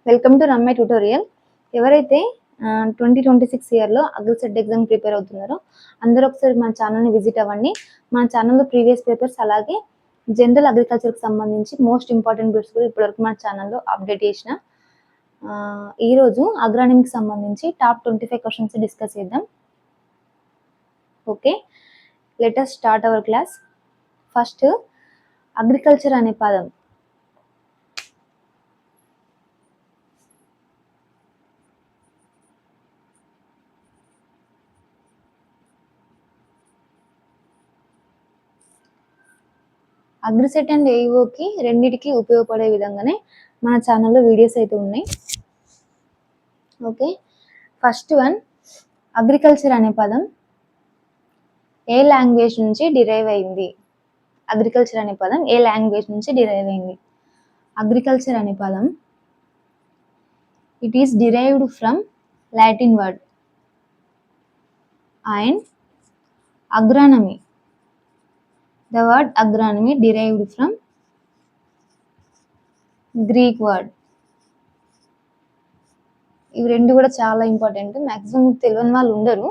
Welcome to Ramya tutorial. ఎవరైతే 2026 ఇయర్లో AGRICET exam prepare అవుతున్నారో అందరూ ఒకసారి మన ఛానల్ని విజిట్ అవ్వండి. మన ఛానల్లో ప్రీవియస్ పేపర్స్ అలాగే జనరల్ అగ్రికల్చర్కి సంబంధించి మోస్ట్ ఇంపార్టెంట్ బిట్స్ కూడా ఇప్పటివరకు మన ఛానల్లో అప్డేట్ చేసిన. ఈరోజు అగ్రానమీకి సంబంధించి టాప్ 25 క్వశ్చన్స్ డిస్కస్ చేద్దాం. Okay, let us start our class. First, agriculture అనే పదం అగ్రిసెట్ అండ్ ఏఈఓకి రెండిటికి ఉపయోగపడే విధంగానే మన ఛానల్లో వీడియోస్ అయితే ఉన్నాయి. ఓకే, ఫస్ట్ వన్, అగ్రికల్చర్ అనే పదం ఏ లాంగ్వేజ్ నుంచి డిరైవ్ అయింది? అగ్రికల్చర్ అనే పదం ఏ లాంగ్వేజ్ నుంచి డిరైవ్ అయింది? అగ్రికల్చర్ అనే పదం it is derived from Latin word and agronomy. The word agronomy derived from Greek word. ఇవి రెండు కూడా చాలా ఇంపార్టెంట్. మ్యాక్సిమం తెలియని వాళ్ళు ఉండరు.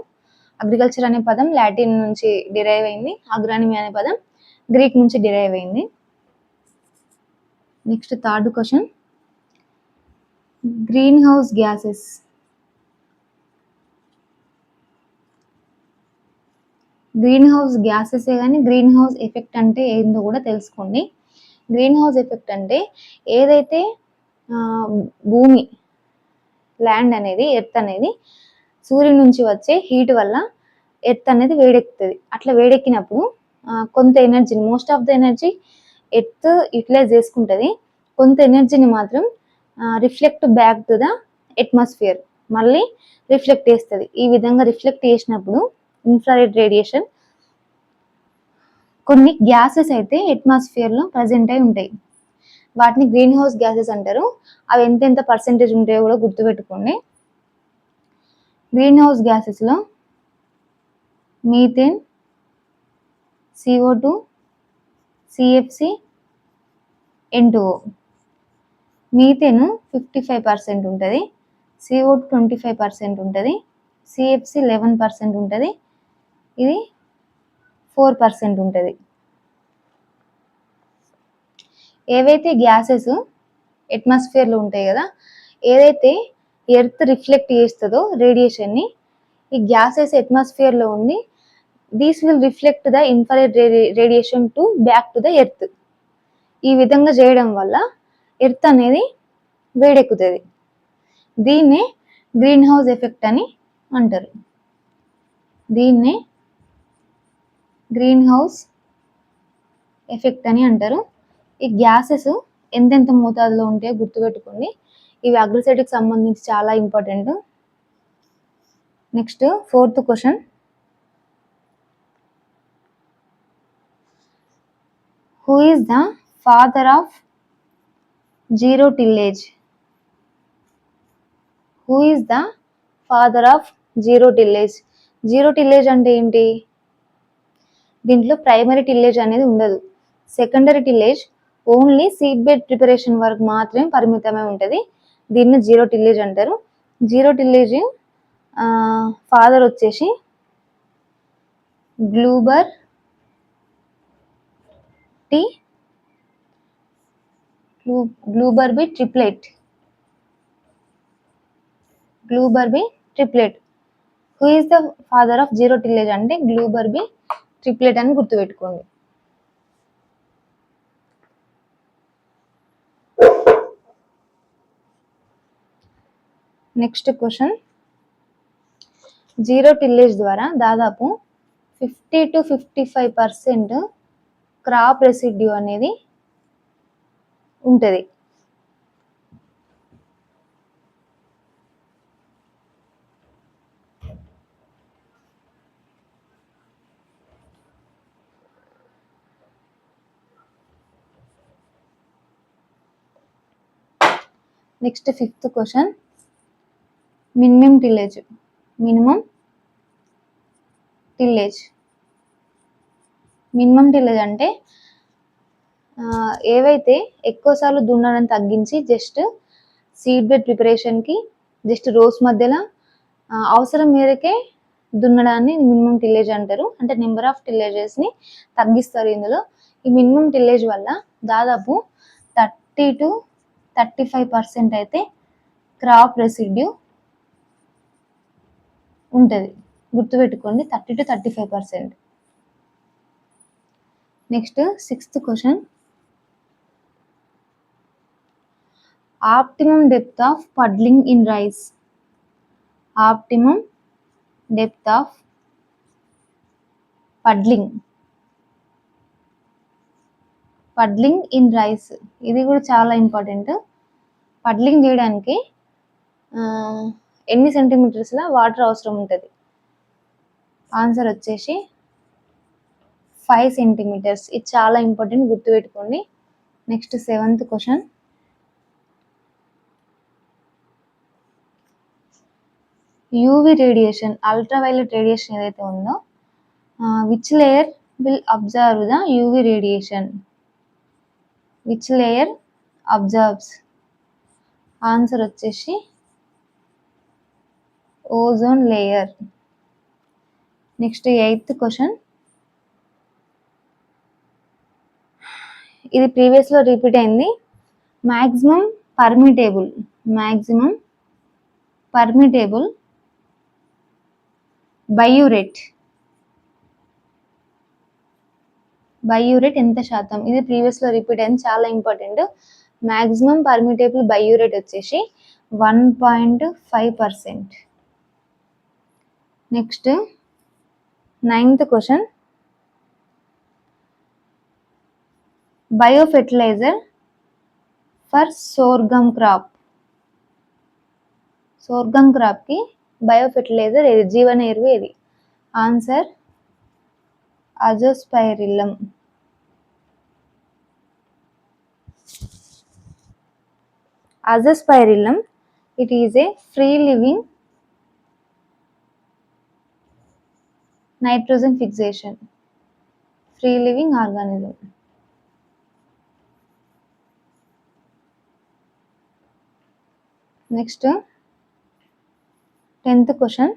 అగ్రికల్చర్ అనే పదం లాటిన్ నుంచి డిరైవ్ అయింది, అగ్రానమీ అనే పదం గ్రీక్ నుంచి డిరైవ్ అయింది. Next third question, green house gases. Green house గ్యాసెసే కానీ గ్రీన్ హౌస్ ఎఫెక్ట్ అంటే ఏందో కూడా తెలుసుకోండి. గ్రీన్ హౌస్ ఎఫెక్ట్ అంటే ఏదైతే భూమి ల్యాండ్ అనేది ఎర్త్ అనేది సూర్యుడి నుంచి వచ్చే హీట్ వల్ల ఎర్త్ అనేది వేడెక్కుతుంది. అట్లా వేడెక్కినప్పుడు కొంత ఎనర్జీని, most of the energy earth utilize చేసుకుంటుంది, కొంత ఎనర్జీని మాత్రం reflect back to the atmosphere, మళ్ళీ రిఫ్లెక్ట్ చేస్తుంది. ఈ విధంగా రిఫ్లెక్ట్ చేసినప్పుడు ఇన్ఫ్రారెడ్ రేడియేషన్, కొన్ని గ్యాసెస్ అయితే అట్మాస్ఫియర్లో ప్రజెంట్ అయి ఉంటాయి, వాటిని గ్రీన్ హౌస్ గ్యాసెస్ అంటారు. అవి ఎంతెంత పర్సెంటేజ్ ఉంటాయో కూడా గుర్తుపెట్టుకోండి. గ్రీన్ హౌస్ గ్యాసెస్లో methane, CO2, CFC, N2O. Methane 55% ఉంటుంది, CO2 25% ఉంటుంది, CFC 11% ఉంటుంది, ఇది 4% ఉంటుంది. ఏవైతే గ్యాసెస్ అట్మాస్ఫియర్లో ఉంటాయి కదా, ఏదైతే ఎర్త్ రిఫ్లెక్ట్ చేస్తుందో రేడియేషన్ని, ఈ గ్యాసెస్ అట్మాస్ఫియర్లో ఉండి these will reflect the infrared radiation to back to the earth. ఈ విధంగా చేయడం వల్ల ఎర్త్ అనేది వేడెక్కుతుంది. దీన్నే గ్రీన్ హౌస్ ఎఫెక్ట్ అని అంటారు. దీన్నే గ్రీన్ హౌస్ ఎఫెక్ట్ అని అంటారు. ఈ గ్యాసెస్ ఎంతెంత మోతాదులో ఉంటాయో గుర్తుపెట్టుకోండి. ఇవి అగ్రిసెట్కి సంబంధించి చాలా important. Next fourth question, who is the father of zero tillage? Who is the father of zero tillage? Zero tillage అంటే ఏంటి? దీంట్లో ప్రైమరీ టిల్లేజ్ అనేది ఉండదు. Secondary tillage only seed bed preparation వరకు మాత్రమే పరిమితమై ఉంటుంది. దీన్ని జీరో టిల్లేజ్ అంటారు. జీరో టిల్లేజ్ ఫాదర్ వచ్చేసి Glover B Triplett. Glover B Triplett. Who is the father of zero tillage అంటే గ్లూబర్ బి ట్రిప్లెట్ అని గుర్తుపెట్టుకోండి. నెక్స్ట్ క్వశ్చన్, జీరో టిల్లేజ్ ద్వారా దాదాపు 50 to 55% క్రాప్ రెసిడ్యూ అనేది ఉంటుంది. Next fifth question, minimum tillage. Minimum tillage అంటే ఏవైతే ఎక్కువసార్లు దున్నడం తగ్గించి జస్ట్ సీడ్ బెడ్ ప్రిపరేషన్కి జస్ట్ రోస్ మధ్యలో అవసరం మేరకే దున్నడాన్ని మినిమం టిల్లేజ్ అంటారు. అంటే నెంబర్ ఆఫ్ టిల్లేజెస్ని తగ్గిస్తారు ఇందులో. ఈ మినిమం టిల్లేజ్ వల్ల దాదాపు 30-35% అయితే క్రాప్ రెసిడ్యూ ఉంటుంది. గుర్తుపెట్టుకోండి, 30-35%. Next 6th question, optimum depth of paddling in rice. Optimum depth of paddling in rice, ఇది కూడా చాలా ఇంపార్టెంట్. పడ్లింగ్ చేయడానికి ఎన్ని సెంటీమీటర్స్ల వాటర్ అవసరం ఉంటుంది? ఆన్సర్ వచ్చేసి 5 సెంటీమీటర్స్. ఇది చాలా ఇంపార్టెంట్, గుర్తుపెట్టుకోండి. Next 7th question, UV radiation, ultraviolet radiation ఏదైతే ఉందో, which layer will absorb the UV radiation? Which layer absorbs? Answer వచ్చేసి ozone layer. Next 8th question, ఇది ప్రీవియస్లో రిపీట్ అయింది. మ్యాక్సిమం పర్మిటేబుల్ బయూరేట్ ఎంత శాతం? ఇది ప్రీవియస్లో రిపీట్ అయింది, చాలా ఇంపార్టెంట్. మ్యాక్సిమం పర్మిటేబుల్ బయూరేట్ వచ్చేసి 1.5%. Next 9th question, biofertiliser for sorghum క్రాప్కి బయోఫెర్టిలైజర్ ఏది? జీవన ఎరువు ఏది? Answer azospirillum. Azospirillum, it is a free living nitrogen fixation, free living organism. Next 10th question,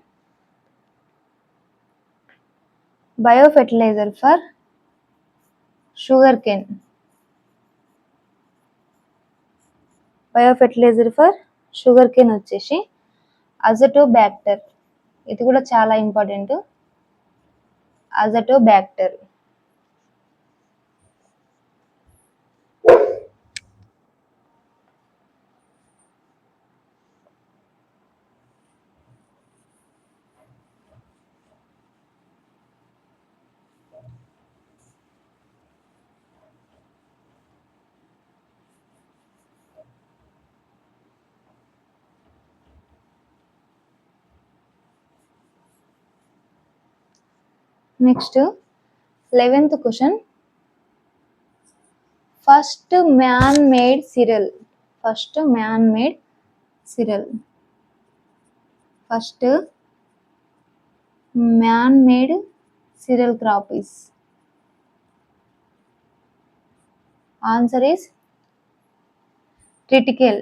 biofertilizer for sugarcane. Biofertiliser for sugarcane వచ్చేసి azotobacter. ఇది కూడా చాలా important, azotobacter. Next 11th question, first man made cereal crop is? Answer is triticale.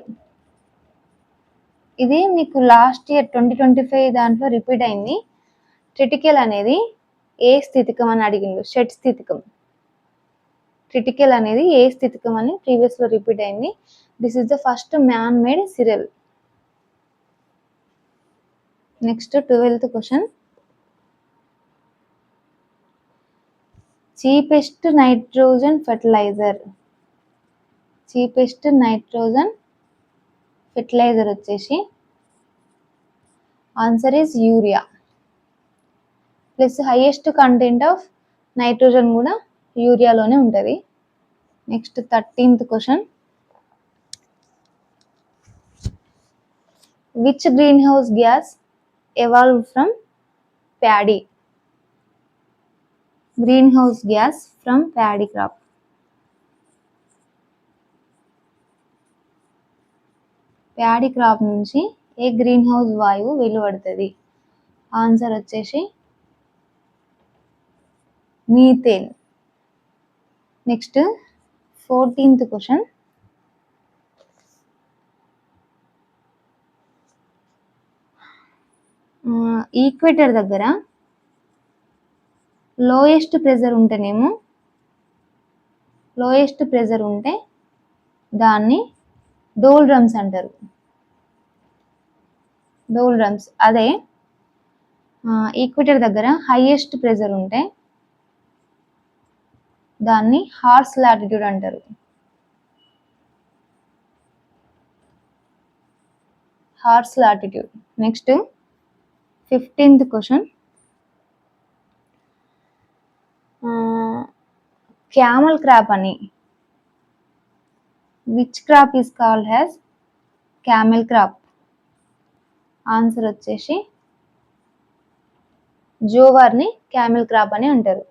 ఇది మీకు last year 2025 దాంట్లో repeat అయింది. ట్రిటికెల్ అనేది ఏ స్థితికం అని అడిగిండు, షట్ స్థితికం. ట్రిటికెల్ అనేది ఏ స్థితికం అని ప్రీవియస్లో రిపీట్ అయింది. This is the first man made cereal. Next 12th question, cheapest nitrogen fertiliser వచ్చేసి answer is urea. Plus highest content of nitrogen కూడా యూరియాలోనే ఉంటుంది. Next 13th question, which green house gas evolved from paddy? Greenhouse gas from paddy crop. Paddy crop నుంచి ఏ green house వాయువు వెలువడుతుంది? Answer వచ్చేసి methane. Next 14th question, equator దగ్గర lowest pressure ఉంటే దాన్ని డోల్డ్రమ్స్ అంటారు. డోల్డ్రమ్స్. అదే ఈక్వేటర్ దగ్గర హైయెస్ట్ ప్రెజర్ ఉంటే దాన్ని హార్స్ లాటిట్యూడ్ అంటారు. Horse latitude. Next 15th question. Camel crop అని which crop is called has camel crop? Answer వచ్చేసి జోవార్ని క్యామెల్ క్రాప్ అని అంటారు.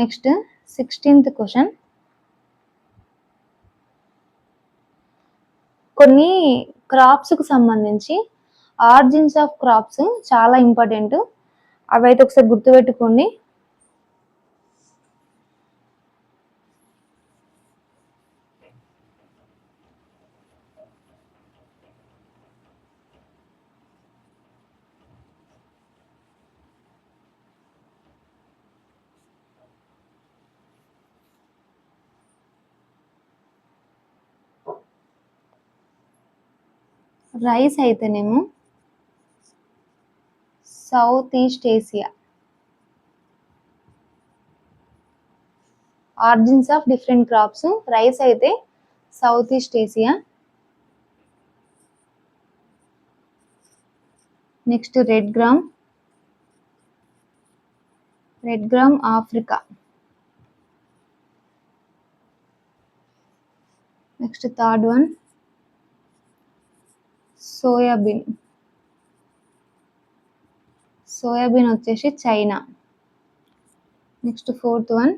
Next 16th question. కొన్ని క్రాప్స్కు సంబంధించి ఆరిజిన్స్ ఆఫ్ క్రాప్స్ చాలా ఇంపార్టెంట్. అవైతే ఒకసారి గుర్తుపెట్టుకోండి. రైస్ అయితేనేమో south east Asia. Origins of different crops. Rice అయితే south east Asia. Next red gram Africa. Next third one soybean వచ్చేసి China. Next fourth one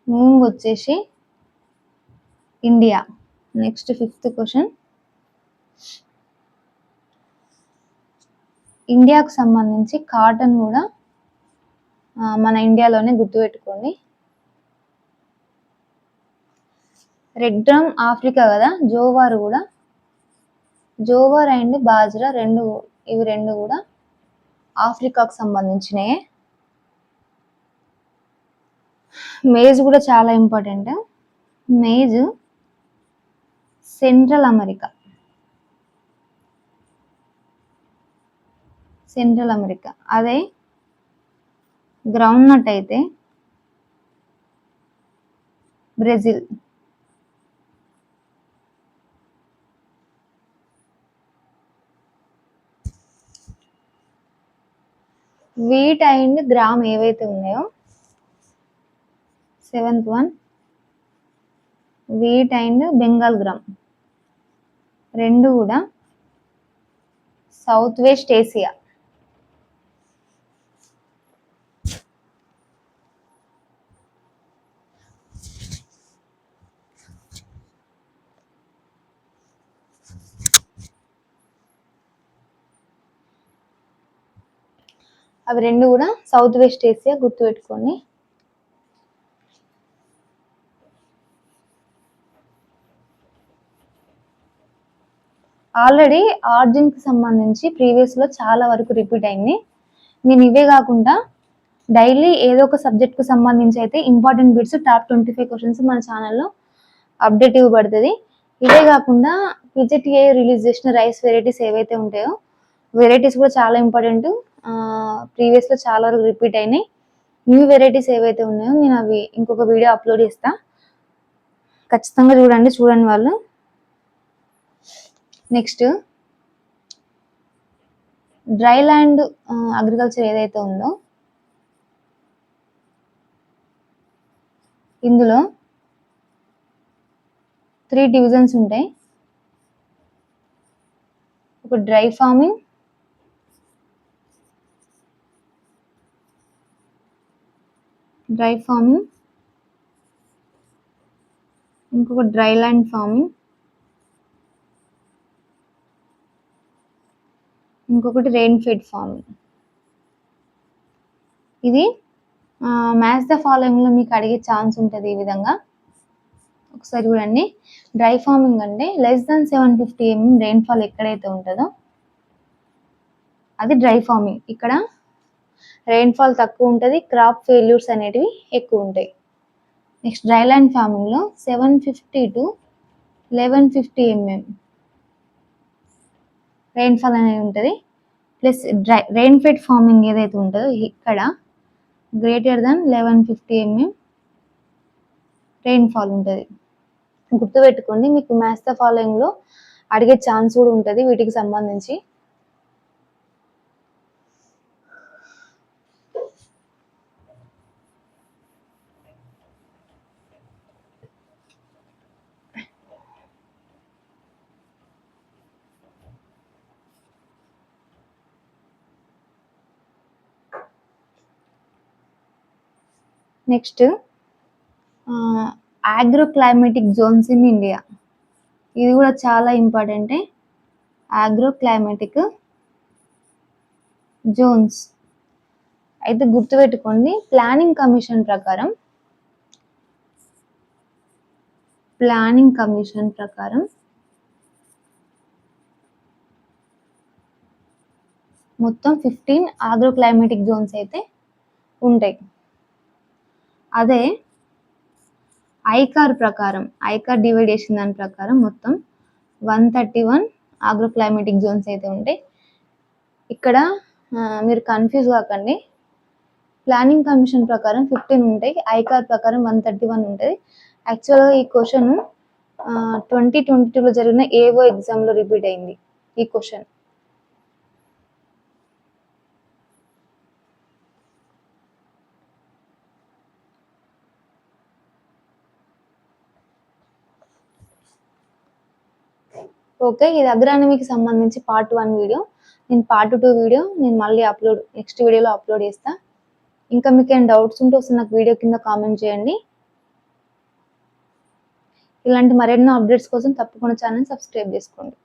moong వచ్చేసి ఇండియా. Next 5th question. ఇండియాకు సంబంధించి కాటన్ కూడా మన ఇండియాలోనే, గుర్తుపెట్టుకోండి. రెడ్ గ్రామ్ ఆఫ్రికా కదా. జోవార్ అండ్ బాజ్రా ఇవి రెండు కూడా ఆఫ్రికాకు సంబంధించినయే. మేజ్ కూడా చాలా ఇంపార్టెంట్. Maize central America. అదే గ్రౌండ్ నట్ అయితే బ్రెజిల్. వీట్ అండ్ గ్రామ్ ఏవైతే ఉన్నాయో 7th one wheat and Bengal gram రెండు కూడా సౌత్ వెస్ట్ ఏసియా. అవి రెండు కూడా సౌత్ వెస్ట్ ఏసియా, గుర్తుపెట్టుకోండి. ఆల్రెడీ ఆర్జిన్కి సంబంధించి ప్రీవియస్లో చాలా వరకు రిపీట్ అయింది. నేను ఇవే కాకుండా డైలీ ఏదో ఒక సబ్జెక్ట్కు సంబంధించి అయితే ఇంపార్టెంట్ బిట్స్ టాప్ 25 క్వశ్చన్స్ మన ఛానల్లో అప్డేట్ ఇవ్వబడుతుంది. ఇవే కాకుండా పిజెటిఏ రిలీజ్ చేసిన రైస్ వెరైటీస్ ఏవైతే ఉంటాయో వెరైటీస్ కూడా చాలా ఇంపార్టెంట్. ప్రీవియస్లో చాలా వరకు రిపీట్ అయినాయి. న్యూ వెరైటీస్ ఏవైతే ఉన్నాయో నేను అవి ఇంకొక వీడియో అప్లోడ్ చేస్తా, ఖచ్చితంగా చూడండి వాళ్ళు. నెక్స్ట్ డ్రై ల్యాండ్ అగ్రికల్చర్ ఏదైతే ఉందో ఇందులో 3 డివిజన్స్ ఉంటాయి. ఒక డ్రై ఫార్మింగ్, ఇంకొక డ్రై ల్యాండ్ ఫార్మింగ్, ఇంకొకటి రెయిన్ ఫెడ్ ఫార్మింగ్. ఇది మ్యాచ్ ద ఫాలోయింగ్లో మీకు అడిగే ఛాన్స్ ఉంటుంది. ఈ విధంగా ఒకసారి చూడండి. డ్రై ఫార్మింగ్ అంటే లెస్ దాన్ 750 mm రెయిన్ఫాల్ ఎక్కడైతే ఉంటుందో అది డ్రై ఫార్మింగ్. ఇక్కడ రెయిన్ఫాల్ తక్కువ ఉంటుంది, క్రాప్ ఫెయిల్యూర్స్ అనేటివి ఎక్కువ ఉంటాయి. నెక్స్ట్ డ్రై ల్యాండ్ ఫార్మింగ్లో 750 to 1150 mm రెయిన్ఫాల్ అనేది ఉంటుంది. ప్లస్ రెయిన్ ఫెడ్ ఫార్మింగ్ ఏదైతే ఉంటుందో ఇక్కడ గ్రేటర్ దాన్ 1150 mm రెయిన్ఫాల్ ఉంటుంది. గుర్తుపెట్టుకోండి, మీకు మ్యాచ్ ద ఫాలోయింగ్లో అడిగే ఛాన్స్ కూడా ఉంటుంది వీటికి సంబంధించి. Next agroclimatic zones in India. ఇది కూడా చాలా ఇంపార్టెంటే. ఆగ్రోక్లైమాటిక్ జోన్స్ అయితే గుర్తుపెట్టుకోండి, ప్లానింగ్ కమిషన్ ప్రకారం మొత్తం 15 ఆగ్రోక్లైమాటిక్ జోన్స్ అయితే ఉంటాయి. అదే ఐకార్ డివైడ్ చేసిన దాని ప్రకారం మొత్తం 131 ఆగ్రోక్లైమాటిక్ జోన్స్ అయితే ఉంటాయి. ఇక్కడ మీరు కన్ఫ్యూజ్ కాకండి. ప్లానింగ్ కమిషన్ ప్రకారం 15 ఉంటాయి, ఐకార్ ప్రకారం 131 ఉంటుంది. యాక్చువల్గా ఈ క్వశ్చన్ 2022లో జరిగిన ఏవో ఎగ్జామ్లో రిపీట్ అయింది ఈ క్వశ్చన్. ఓకే, ఇది అగ్రానమీకి సంబంధించి పార్ట్ 1 వీడియో. నేను పార్ట్ 2 వీడియో మళ్ళీ నెక్స్ట్ వీడియోలో అప్లోడ్ చేస్తా. ఇంకా మీకు ఏమైనా డౌట్స్ ఉంటే ఒకసారి నాకు వీడియో కింద కామెంట్ చేయండి. ఇలాంటి మరెన్నో అప్డేట్స్ కోసం తప్పకుండా ఛానల్ సబ్స్క్రైబ్ చేసుకోండి.